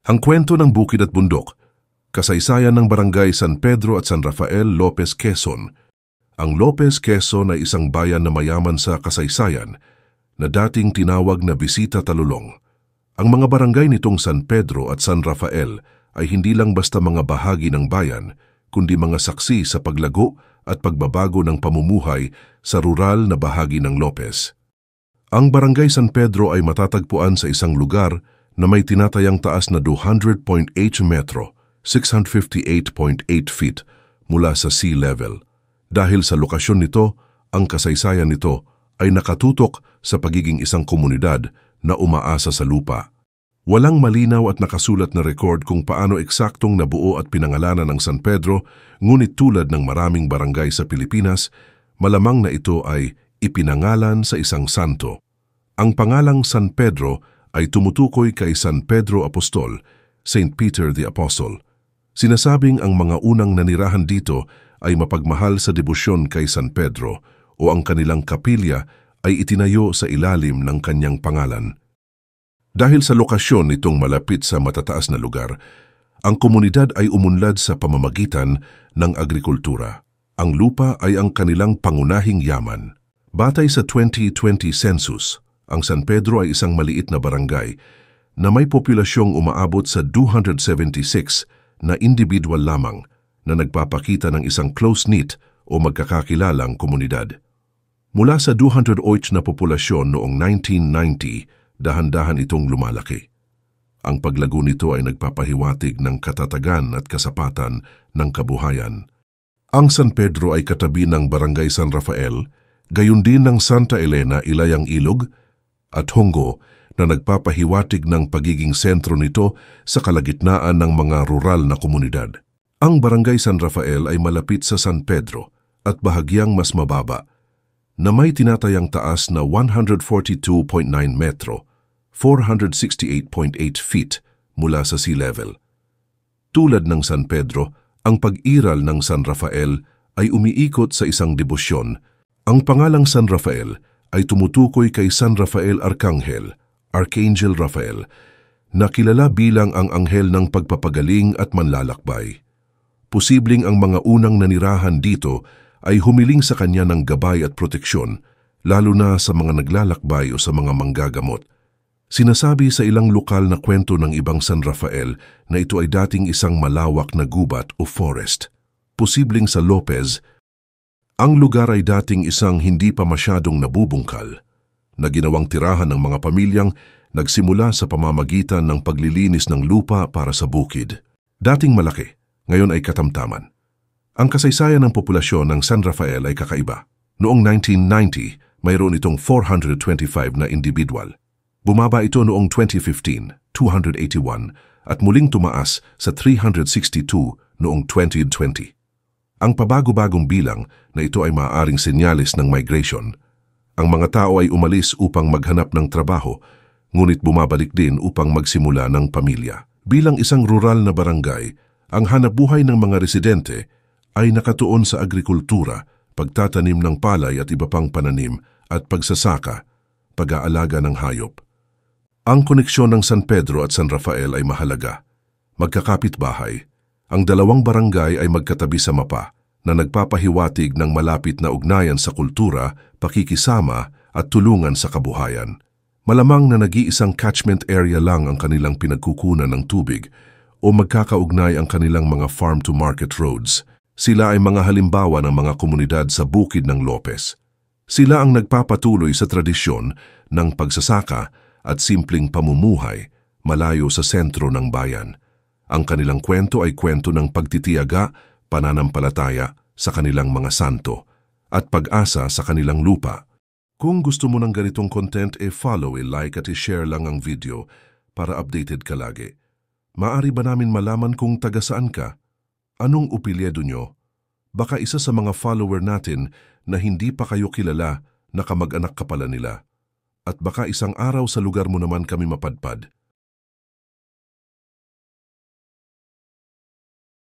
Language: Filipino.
Ang kwento ng bukid at bundok, kasaysayan ng barangay San Pedro at San Rafael, Lopez, Quezon. Ang Lopez, Quezon ay isang bayan na mayaman sa kasaysayan na dating tinawag na Bisita Talulong. Ang mga barangay nitong San Pedro at San Rafael ay hindi lang basta mga bahagi ng bayan, kundi mga saksi sa paglago at pagbabago ng pamumuhay sa rural na bahagi ng Lopez. Ang barangay San Pedro ay matatagpuan sa isang lugar na may tinatayang taas na 200.8 metro, 658.8 feet mula sa sea level. Dahil sa lokasyon nito, ang kasaysayan nito ay nakatutok sa pagiging isang komunidad na umaasa sa lupa. Walang malinaw at nakasulat na record kung paano eksaktong nabuo at pinangalanan ng San Pedro, ngunit tulad ng maraming barangay sa Pilipinas, malamang na ito ay ipinangalan sa isang santo. Ang pangalang San Pedro ay tumutukoy kay San Pedro Apostol, Saint Peter the Apostle. Sinasabing ang mga unang nanirahan dito ay mapagmahal sa debosyon kay San Pedro o ang kanilang kapilya ay itinayo sa ilalim ng kanyang pangalan. Dahil sa lokasyon nitong malapit sa matataas na lugar, ang komunidad ay umunlad sa pamamagitan ng agrikultura. Ang lupa ay ang kanilang pangunahing yaman. Batay sa 2020 census, ang San Pedro ay isang maliit na barangay na may populasyong umaabot sa 276 na individual lamang na nagpapakita ng isang close-knit o magkakakilalang komunidad. Mula sa 208 na populasyon noong 1990, dahan-dahan itong lumalaki. Ang paglago nito ay nagpapahiwatig ng katatagan at kasapatan ng kabuhayan. Ang San Pedro ay katabi ng Barangay San Rafael, gayon din ng Santa Elena, Ilayang Ilog, at Hongo na nagpapahiwatig ng pagiging sentro nito sa kalagitnaan ng mga rural na komunidad. Ang Barangay San Rafael ay malapit sa San Pedro at bahagyang mas mababa, na may tinatayang taas na 142.9 metro, 468.8 feet mula sa sea level. Tulad ng San Pedro, ang pag-iral ng San Rafael ay umiikot sa isang debosyon. Ang pangalang San Rafael ay tumutukoy kay San Rafael Arcangel, Archangel Rafael, na kilala bilang ang anghel ng pagpapagaling at manlalakbay. Posibleng ang mga unang nanirahan dito ay humiling sa kanya ng gabay at proteksyon, lalo na sa mga naglalakbay o sa mga manggagamot. Sinasabi sa ilang lokal na kwento ng ibang San Rafael na ito ay dating isang malawak na gubat o forest. Posibleng sa Lopez, ang lugar ay dating isang hindi pa masyadong nabubungkal, na ginawang tirahan ng mga pamilyang nagsimula sa pamamagitan ng paglilinis ng lupa para sa bukid. Dating malaki, ngayon ay katamtaman. Ang kasaysayan ng populasyon ng San Rafael ay kakaiba. Noong 1990, mayroon itong 425 na individual. Bumaba ito noong 2015, 281, at muling tumaas sa 362 noong 2020. Ang pabago-bagong bilang na ito ay maaaring senyales ng migration. Ang mga tao ay umalis upang maghanap ng trabaho, ngunit bumabalik din upang magsimula ng pamilya. Bilang isang rural na barangay, ang hanapbuhay ng mga residente ay nakatuon sa agrikultura, pagtatanim ng palay at iba pang pananim, at pagsasaka, pag-aalaga ng hayop. Ang koneksyon ng San Pedro at San Rafael ay mahalaga. Magkakapit bahay. Ang dalawang barangay ay magkatabi sa mapa na nagpapahiwatig ng malapit na ugnayan sa kultura, pakikisama at tulungan sa kabuhayan. Malamang na nag-iisang catchment area lang ang kanilang pinagkukunan ng tubig o magkakaugnay ang kanilang mga farm-to-market roads. Sila ay mga halimbawa ng mga komunidad sa bukid ng Lopez. Sila ang nagpapatuloy sa tradisyon ng pagsasaka at simpleng pamumuhay malayo sa sentro ng bayan. Ang kanilang kwento ay kwento ng pagtitiyaga, pananampalataya sa kanilang mga santo, at pag-asa sa kanilang lupa. Kung gusto mo ng ganitong content, follow, like at share lang ang video para updated ka lagi. Maari ba namin malaman kung taga saan ka? Anong upilyedo nyo? Baka isa sa mga follower natin na hindi pa kayo kilala na kamag-anak ka pala nila. At baka isang araw sa lugar mo naman kami mapadpad.